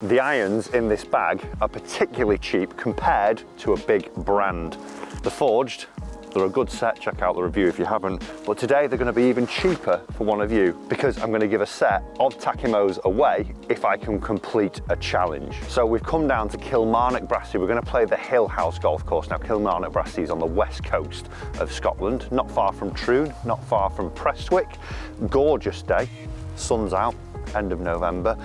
The irons in this bag are particularly cheap compared to a big brand. They're forged, they're a good set, check out the review if you haven't, but today they're going to be even cheaper for one of you because I'm going to give a set of Takomos away if I can complete a challenge. So we've come down to Kilmarnock Brassey. We're going to play the Hill House golf course. Now Kilmarnock Brassey is on the west coast of Scotland, not far from Troon, not far from Prestwick. Gorgeous day, sun's out, end of November.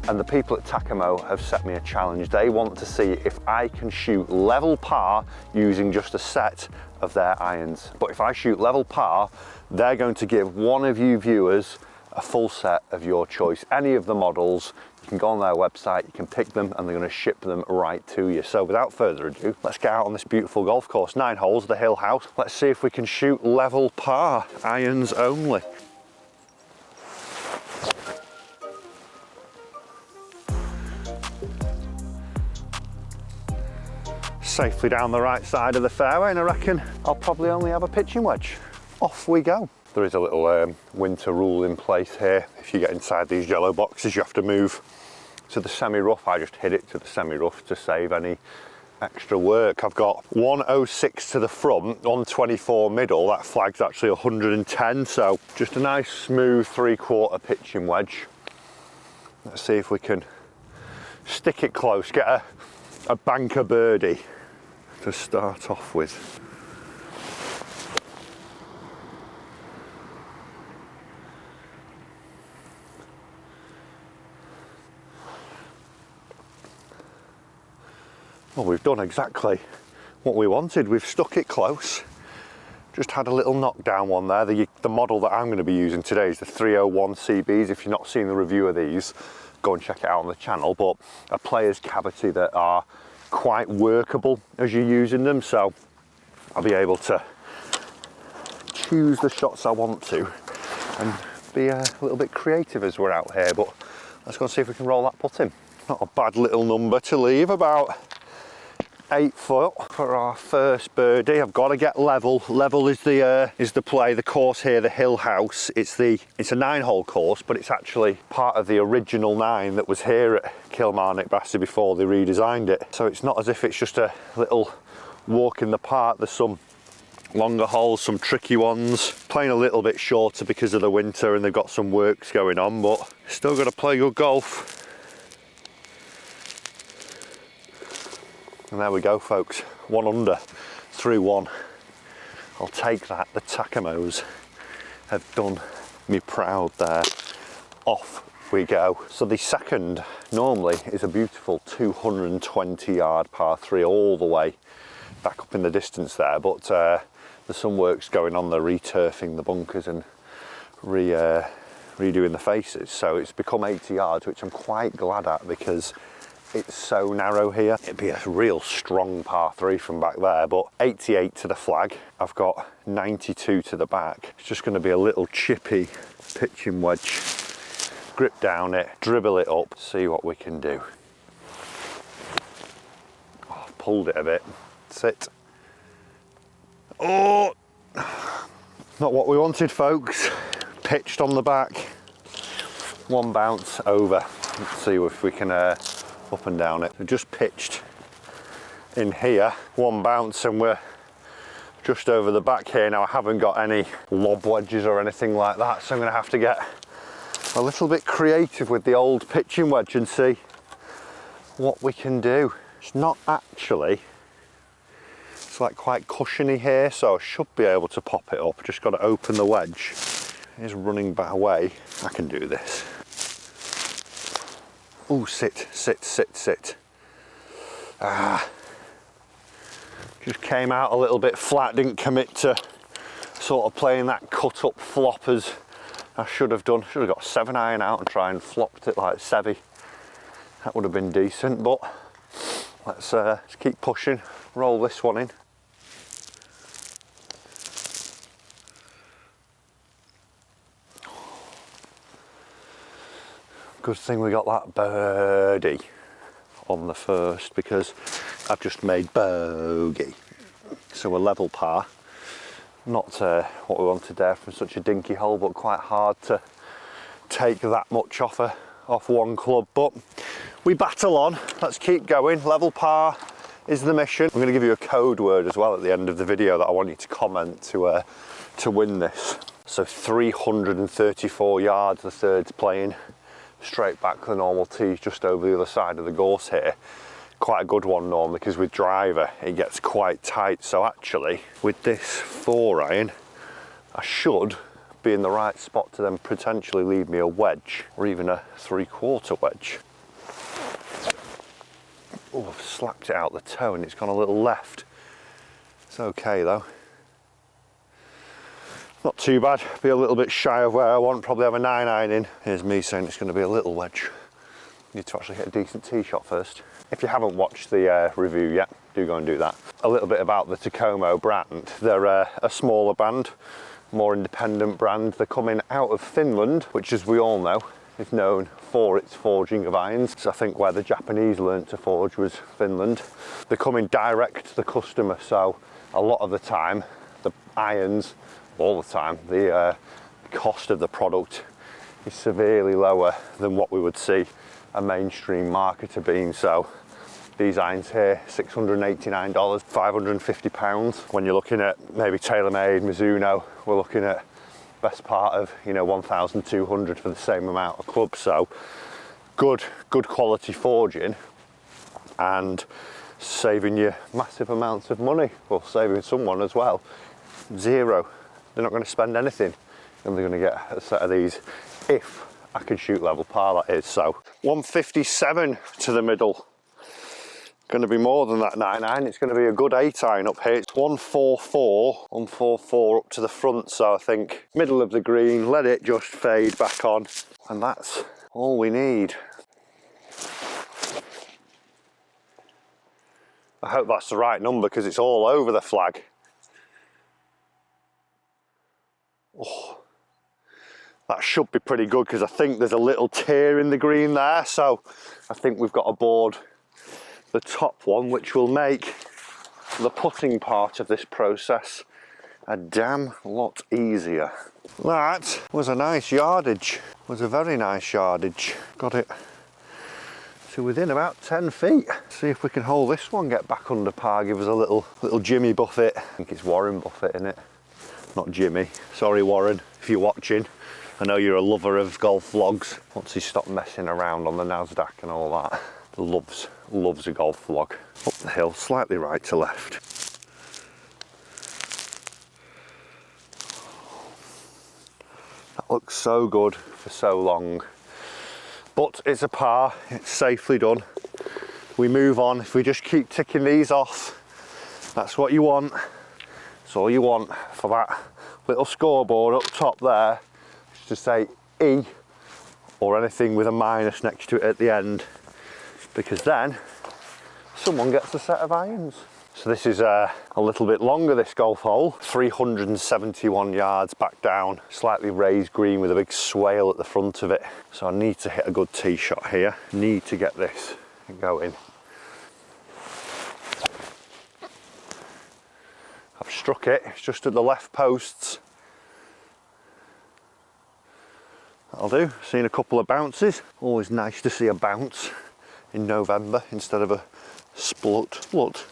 And the people at Takomo have set me a challenge. They want to see if I can shoot level par using just a set of their irons. But if I shoot level par, they're going to give one of you viewers a full set of your choice. Any of the models, you can go on their website, you can pick them, and they're going to ship them right to you. So without further ado, let's get out on this beautiful golf course. 9 holes, the Hill House. Let's see if we can shoot level par, irons only. Safely down the right side of the fairway, and I reckon I'll probably only have a pitching wedge. Off we go. There is a little winter rule in place here. If you get inside these yellow boxes, you have to move to the semi-rough. I just hid it to the semi-rough to save any extra work. I've got 106 to the front, 124 middle. That flag's actually 110, so just a nice smooth 3/4 pitching wedge. Let's see if we can stick it close, get a banker birdie to start off with. Well, we've done exactly what we wanted. We've stuck it close. Just had a little knockdown one there. The model that I'm going to be using today is the 301 CBs. If you've not seen the review of these, go and check it out on the channel. But a player's cavity that are quite workable as you're using them, so I'll be able to choose the shots I want to and be a little bit creative as we're out here. But let's go and see if we can roll that putt in. Not a bad little number to leave, about 8 foot for our first birdie. I've got to get level. Level is the play. The course here, the Hill House, it's a 9-hole course, but it's actually part of the original 9 that was here at Kilmarnock Brassey before they redesigned it. So it's not as if it's just a little walk in the park. There's some longer holes, some tricky ones. Playing a little bit shorter because of the winter and they've got some works going on, but still got to play good golf. And there we go, folks, 1 under through 1. I'll take that. The Takomos have done me proud there. Off we go. So the second normally is a beautiful 220-yard par 3 all the way back up in the distance there, but there's some works going on. They're returfing the bunkers and redoing the faces, so it's become 80 yards, which I'm quite glad at because it's so narrow here. It'd be a real strong par 3 from back there, but 88 to the flag. I've got 92 to the back. It's just going to be a little chippy pitching wedge. Grip down it, dribble it up, see what we can do. Oh, pulled it a bit. Sit. Oh, not what we wanted, folks. Pitched on the back. 1 bounce over. Let's see if we can up and down it. Just pitched in here, 1 bounce, and we're just over the back here. Now I haven't got any lob wedges or anything like that, so I'm going to have to get a little bit creative with the old pitching wedge and see what we can do. It's not actually, it's like quite cushiony here, so I should be able to pop it up. Just got to open the wedge. It's running back away. I can do this. Oh, sit, sit, sit, sit. Just came out a little bit flat, didn't commit to sort of playing that cut up flop as I should have done. Should have got 7-iron out and try and flopped it like Seve. That would have been decent, but let's keep pushing, roll this one in. Good thing we got that birdie on the first because I've just made bogey. So a level par. Not what we wanted there from such a dinky hole, but quite hard to take that much off one club. But we battle on. Let's keep going. Level par is the mission. I'm going to give you a code word as well at the end of the video that I want you to comment to win this. So 334 yards, the third's playing straight back the normal tee just over the other side of the course here. Quite a good one normally, because with driver it gets quite tight. So actually with this 4-iron I should be in the right spot to then potentially leave me a wedge or even a 3/4 wedge. Oh, I've slapped it out the toe and it's gone a little left. It's okay though. Not too bad, be a little bit shy of where I want, probably have a 9-iron in. Here's me saying it's going to be a little wedge. Need to actually hit a decent tee shot first. If you haven't watched the review yet, do go and do that. A little bit about the Takomo brand. They're a smaller brand, more independent brand. They're coming out of Finland, which, as we all know, is known for its forging of irons. So I think where the Japanese learnt to forge was Finland. They're coming direct to the customer, so a lot of the time, the irons, all the time, the cost of the product is severely lower than what we would see a mainstream marketer being. So these irons here, $689, £550. When you're looking at maybe TaylorMade, Mizuno, we're looking at best part of, you know, 1,200 for the same amount of club. So good quality forging and saving you massive amounts of money. Well, saving someone as well. Zero. They're not going to spend anything and they're going to get a set of these if I can shoot level par, that is. So 157 to the middle. Going to be more than that 9-iron. It's going to be a good 8-iron up here. It's 144 up to the front. So I think middle of the green, let it just fade back on. And that's all we need. I hope that's the right number because it's all over the flag. Oh, that should be pretty good because I think there's a little tear in the green there. So I think we've got aboard the top one, which will make the putting part of this process a damn lot easier. That was a nice yardage, was a very nice yardage. Got it to within about 10 feet. See if we can hold this one, get back under par, give us a little Jimmy Buffett. I think it's Warren Buffett, isn't it? Not Jimmy. Sorry Warren, if you're watching. I know you're a lover of golf vlogs. Once he stopped messing around on the NASDAQ and all that. Loves a golf vlog. Up the hill, slightly right to left. That looks so good for so long. But it's a par, it's safely done. We move on. If we just keep ticking these off, that's what you want. That's all you want for that little scoreboard up top there. Just to say E or anything with a minus next to it at the end, because then someone gets a set of irons. So this is a little bit longer, this golf hole. 371 yards back down, slightly raised green with a big swale at the front of it. So I need to hit a good tee shot here. Need to get this going. I've struck it, it's just at the left posts. That'll do. Seen a couple of bounces. Always nice to see a bounce in November instead of a splut,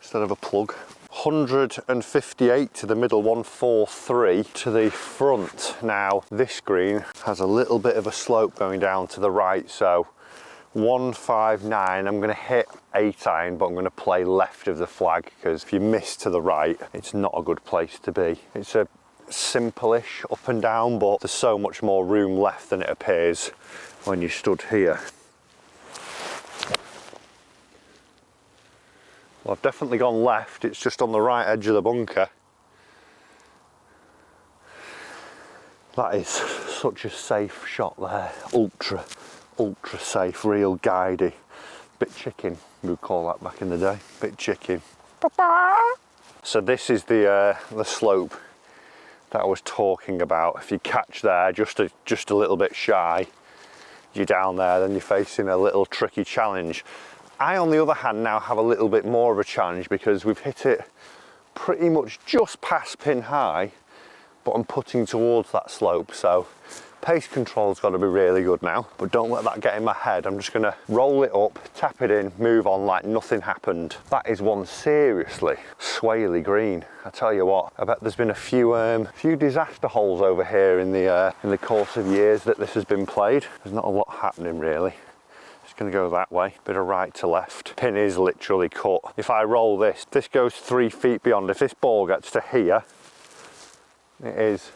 instead of a plug. 158 to the middle, 143 to the front. Now this green has a little bit of a slope going down to the right, so 159, I'm going to hit 8-iron, but I'm going to play left of the flag, because if you miss to the right, it's not a good place to be. It's a simple-ish up and down, but there's so much more room left than it appears when you stood here. Well, I've definitely gone left, it's just on the right edge of the bunker. That is such a safe shot there, ultra safe, real guidey. Bit chicken, we would call that back in the day, bit chicken. So this is the slope that I was talking about. If you catch there just a little bit shy, you're down there, then you're facing a little tricky challenge. I, on the other hand, now have a little bit more of a challenge because we've hit it pretty much just past pin high, but I'm putting towards that slope, so Pace control's got to be really good now, but don't let that get in my head. I'm just going to roll it up, tap it in, move on like nothing happened. That is one seriously swaley green. I tell you what, I bet there's been a few disaster holes over here in the course of years that this has been played. There's not a lot happening really. It's going to go that way, bit of right to left. Pin is literally cut. If I roll this, this goes 3 feet beyond. If this ball gets to here, it is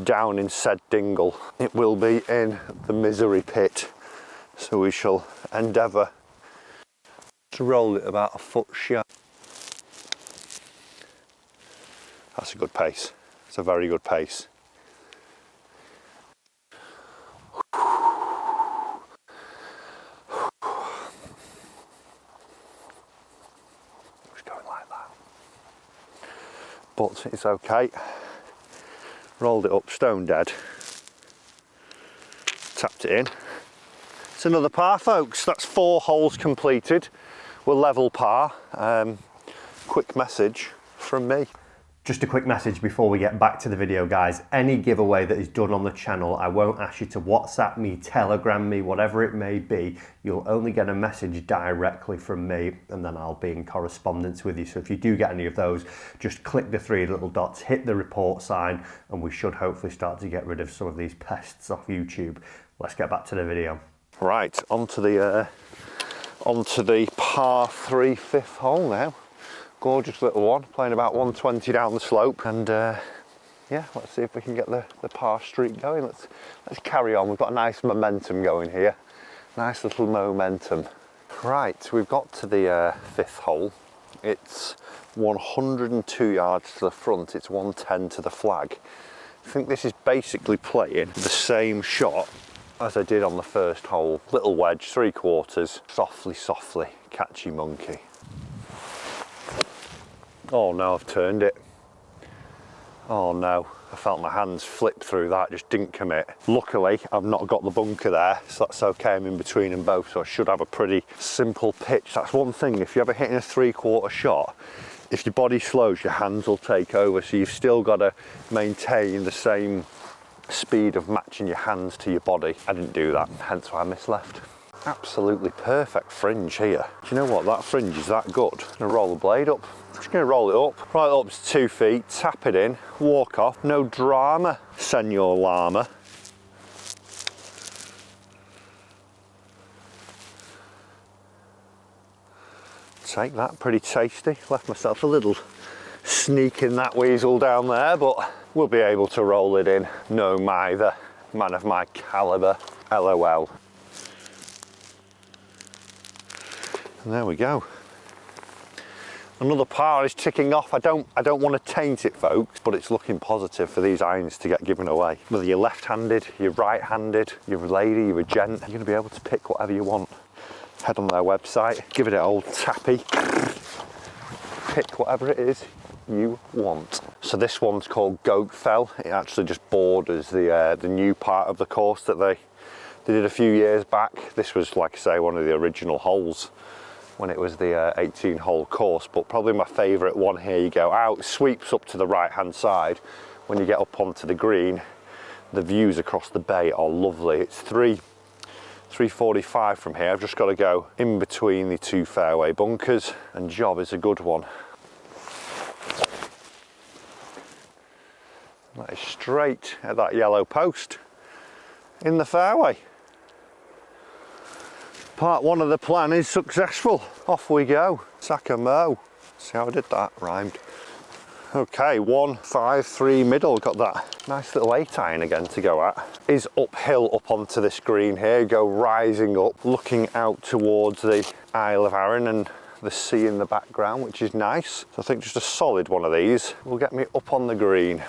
down in said dingle. It will be in the misery pit. So we shall endeavour to roll it about a foot shy. That's a good pace. It's a very good pace. Just going like that. But it's okay. Rolled it up stone dead. Tapped it in. It's another par, folks. That's 4 holes completed. We're level par. Quick message from me. Just a quick message before we get back to the video, guys. Any giveaway that is done on the channel, I won't ask you to WhatsApp me, Telegram me, whatever it may be. You'll only get a message directly from me, and then I'll be in correspondence with you. So if you do get any of those, just click the 3 little dots, hit the report sign, and we should hopefully start to get rid of some of these pests off YouTube. Let's get back to the video. Right, onto the par 3 5th hole now. Gorgeous little one, playing about 120 down the slope, and yeah, let's see if we can get the par streak going. Let's carry on. We've got a nice momentum going here. Nice little momentum. Right, we've got to the 5th hole. It's 102 yards to the front. It's 110 to the flag. I think this is basically playing the same shot as I did on the first hole. Little wedge, 3/4, softly, catchy monkey. Oh no, I've turned it. Oh no, I felt my hands flip through that, just didn't commit. Luckily, I've not got the bunker there, so that's okay. I'm in between them both, so I should have a pretty simple pitch. That's one thing, if you're ever hitting a 3/4 shot, if your body slows, your hands will take over, so you've still got to maintain the same speed of matching your hands to your body. I didn't do that, hence why I missed left. Absolutely perfect fringe here. Do you know what, that fringe is that good. I'm gonna roll the blade up. Just gonna roll it up, right up to 2 feet, tap it in, walk off, no drama, Senor Llama. Take that, pretty tasty. Left myself a little sneak in that weasel down there, but we'll be able to roll it in. No mither, man of my caliber, LOL. And there we go. Another par is ticking off. I don't want to taint it, folks, but it's looking positive for these irons to get given away. Whether you're left-handed, you're right-handed, you're a lady, you're a gent, you're going to be able to pick whatever you want. Head on their website, give it an old tappy, pick whatever it is you want. So this one's called Goat Fell. It actually just borders the new part of the course that they did a few years back. This was, like I say, one of the original holes when it was the 18-hole course, but probably my favourite one. Here you go out, sweeps up to the right-hand side. When you get up onto the green, the views across the bay are lovely. It's 345 from here. I've just got to go in between the 2 fairway bunkers, and job is a good one. That is straight at that yellow post in the fairway. Part 1 of the plan is successful. Off we go. Takomo. See how I did that? Rhymed. Okay, 1-5-3 middle. Got that nice little 8-iron again to go at. Is uphill up onto this green here. Go rising up, looking out towards the Isle of Arran and the sea in the background, which is nice. So I think just a solid one of these will get me up on the green.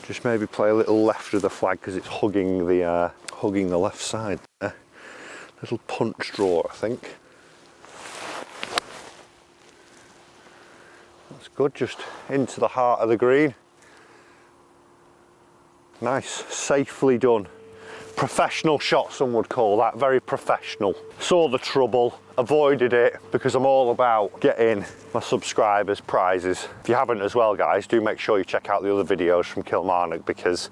Just maybe play a little left of the flag because it's hugging the left side there. Little punch draw, I think. That's good, just into the heart of the green. Nice, safely done. Professional shot, some would call that, very professional. Saw the trouble, avoided it, because I'm all about getting my subscribers prizes. If you haven't as well, guys, do make sure you check out the other videos from Kilmarnock, because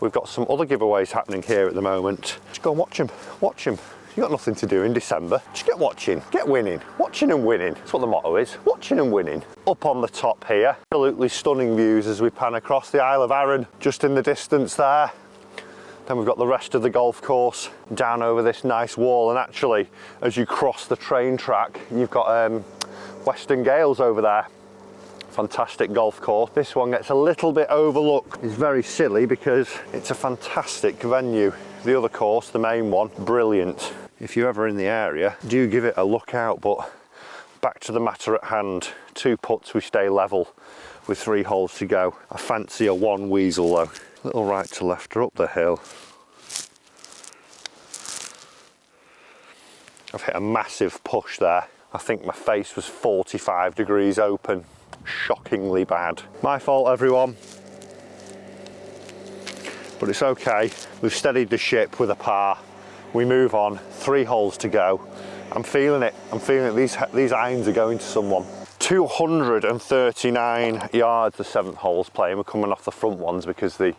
we've got some other giveaways happening here at the moment. Just go and watch them, watch them. You got nothing to do in December. Just get watching, get winning. Watching and winning. That's what the motto is. Watching and winning. Up on the top here, absolutely stunning views as we pan across the Isle of Arran, just in the distance there. Then we've got the rest of the golf course down over this nice wall, and actually, as you cross the train track, you've got Western Gales over there. Fantastic golf course. This one gets a little bit overlooked. It's very silly because it's a fantastic venue. The other course, the main one, brilliant. If you're ever in the area, do give it a look out. But back to the matter at hand. 2 putts, we stay level with 3 holes to go. I fancy a 1 weasel though. Little right to left up the hill. I've hit a massive push there. I think my face was 45 degrees open. Shockingly bad. My fault, everyone. But it's okay. We've steadied the ship with a par. We move on. 3 holes to go. I'm feeling it. I'm feeling it. These irons are going to someone. 239 yards, the 7th hole's playing. We're coming off the front ones because the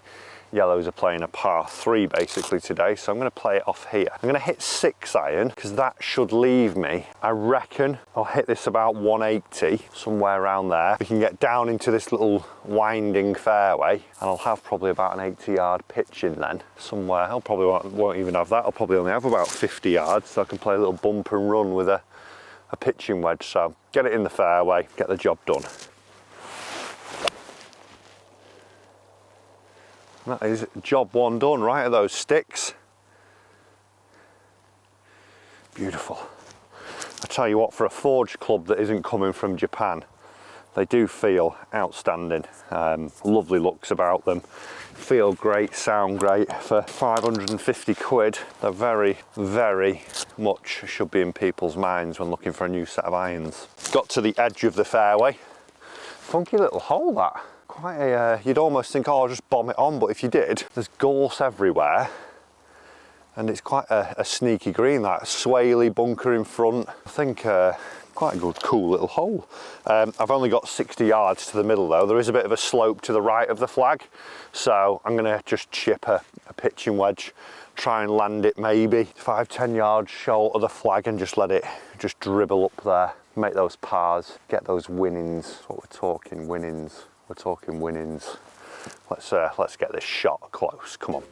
yellows are playing a par 3 basically today, so I'm going to play it off here. I'm going to hit 6 iron because that should leave me, I reckon I'll hit this about 180, somewhere around there. We can get down into this little winding fairway and I'll have probably about an 80-yard pitch in then somewhere. I'll probably won't even have that. I'll probably only have about 50 yards, so I can play a little bump and run with a pitching wedge. So get it in the fairway, get the job done. That is job 1 done. Right, are those sticks? Beautiful. I tell you what, for a forged club that isn't coming from Japan, they do feel outstanding. Lovely looks about them. Feel great, sound great. For 550 quid, they're very, very much should be in people's minds when looking for a new set of irons. Got to the edge of the fairway. Funky little hole that. Quite a, you'd almost think, oh, I'll just bomb it on, but if you did, there's gorse everywhere, and it's quite a sneaky green, that swaley bunker in front. I think quite a good, cool little hole. I've only got 60 yards to the middle though. There is a bit of a slope to the right of the flag, so I'm gonna just chip a pitching wedge, try and land it maybe 5-10 yards short of the flag and just let it just dribble up there. Make those pars, get those winnings. What we're talking, winnings. We're talking winnings. Let's get this shot close. Come on.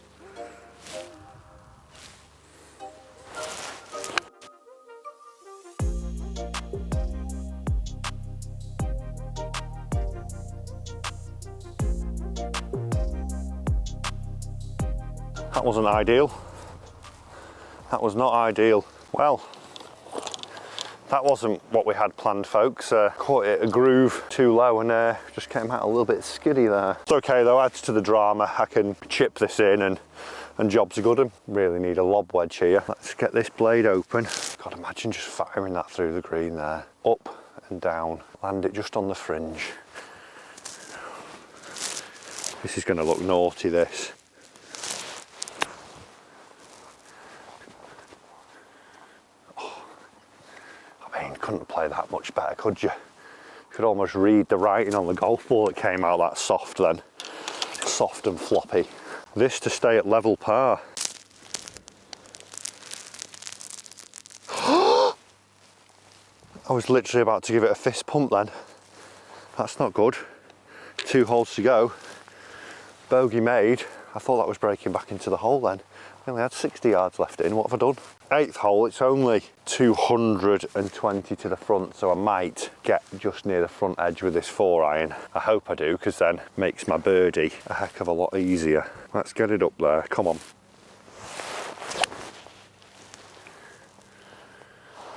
That wasn't ideal. That was not ideal. Well, that wasn't what we had planned, folks. Caught it a groove too low and just came out a little bit skiddy there. It's okay though, adds to the drama. I can chip this in and jobs are good. And really need a lob wedge here. Let's get this blade open. God, imagine just firing that through the green there. Up and down, land it just on the fringe. This is gonna look naughty, this. Couldn't play that much better, could you? You could almost read the writing on the golf ball. It came out that soft then. Soft and floppy. This to stay at level par. I was literally about to give it a fist pump then. That's not good. 2 holes to go. Bogey made. I thought that was breaking back into the hole then. I only had 60 yards left in. What have I done? 8th hole, it's only 220 to the front, so I might get just near the front edge with this 4 iron. I hope I do, because then makes my birdie a heck of a lot easier. Let's get it up there, come on.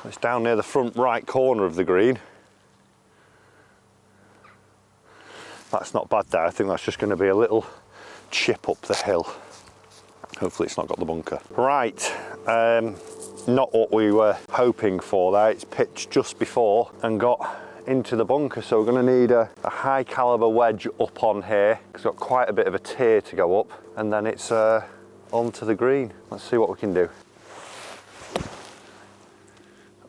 It's down near the front right corner of the green. That's not bad there. I think that's just going to be a little chip up the hill. Hopefully it's not got the bunker. Right, not what we were hoping for there. It's pitched just before and got into the bunker, so we're going to need a high caliber wedge up on here. It's got quite a bit of a tier to go up, and then it's onto the green. Let's see what we can do.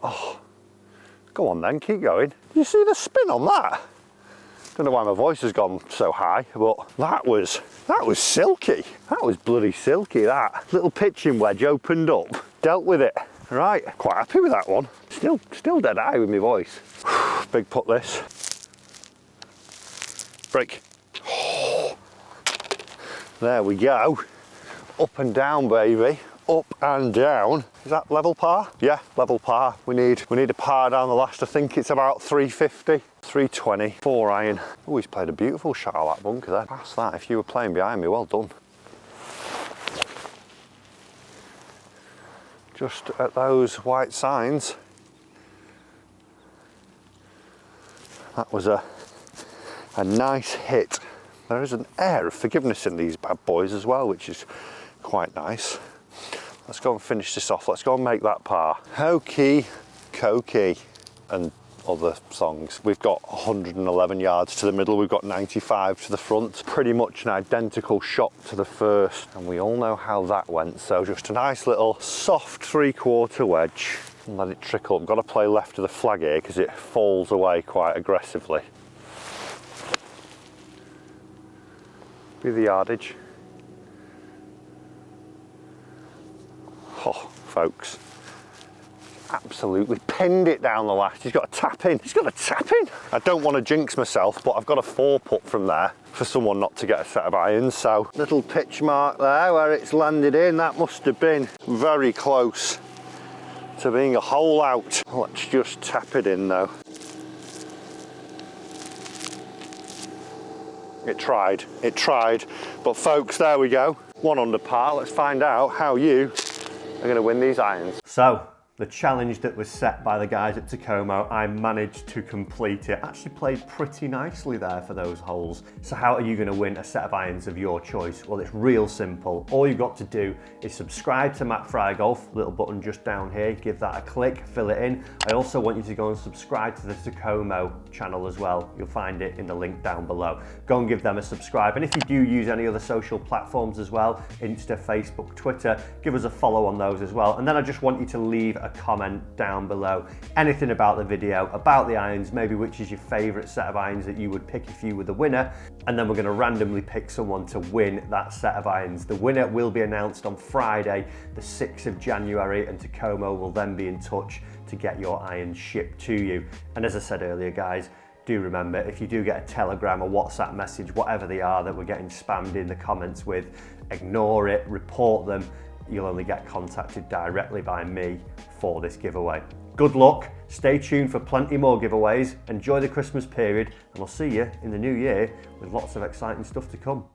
Oh, go on then, keep going. You see the spin on that? Don't know why my voice has gone so high, but that was silky. That was bloody silky, that. Little pitching wedge opened up, dealt with it. Right, quite happy with that one. Still dead high with my voice. Big putt this. Break. There we go. Up and down, baby. Up and down. Is that level par? Yeah, level par. We need a par down the last. I think it's about 350, 320, 4 iron. Oh, he's played a beautiful shot of that bunker there. Past that, if you were playing behind me, well done. Just at those white signs. That was a nice hit. There is an air of forgiveness in these bad boys as well, which is quite nice. Let's go and finish this off. Let's go and make that par. Hokey, cokey, and other songs. We've got 111 yards to the middle. We've got 95 to the front. Pretty much an identical shot to the first. And we all know how that went. So just a nice little soft 3/4 wedge. And let it trickle. I've got to play left of the flag here because it falls away quite aggressively. Be the yardage. Oh, folks, absolutely pinned it down the last. He's got to tap in. He's got to tap in. I don't want to jinx myself, but I've got a 4-putt from there for someone not to get a set of irons. So little pitch mark there where it's landed in. That must have been very close to being a hole out. Let's just tap it in though. It tried, but folks, there we go. 1 under par. Let's find out how you are going to win these irons. So, the challenge that was set by the guys at Takomo, I managed to complete it. Actually played pretty nicely there for those holes. So how are you going to win a set of irons of your choice? Well, it's real simple. All you've got to do is subscribe to Matt Fry Golf, little button just down here, give that a click, fill it in. I also want you to go and subscribe to the Takomo channel as well. You'll find it in the link down below. Go and give them a subscribe. And if you do use any other social platforms as well, Insta, Facebook, Twitter, give us a follow on those as well. And then I just want you to leave a comment down below. Anything about the video, about the irons, maybe which is your favorite set of irons that you would pick if you were the winner. And then we're going to randomly pick someone to win that set of irons. The winner will be announced on Friday, the 6th of January, and Takomo will then be in touch to get your irons shipped to you. And as I said earlier, guys, do remember, if you do get a Telegram or WhatsApp message, whatever they are that we're getting spammed in the comments with, ignore it, report them. You'll only get contacted directly by me for this giveaway. Good luck, stay tuned for plenty more giveaways, enjoy the Christmas period, and I'll see you in the new year with lots of exciting stuff to come.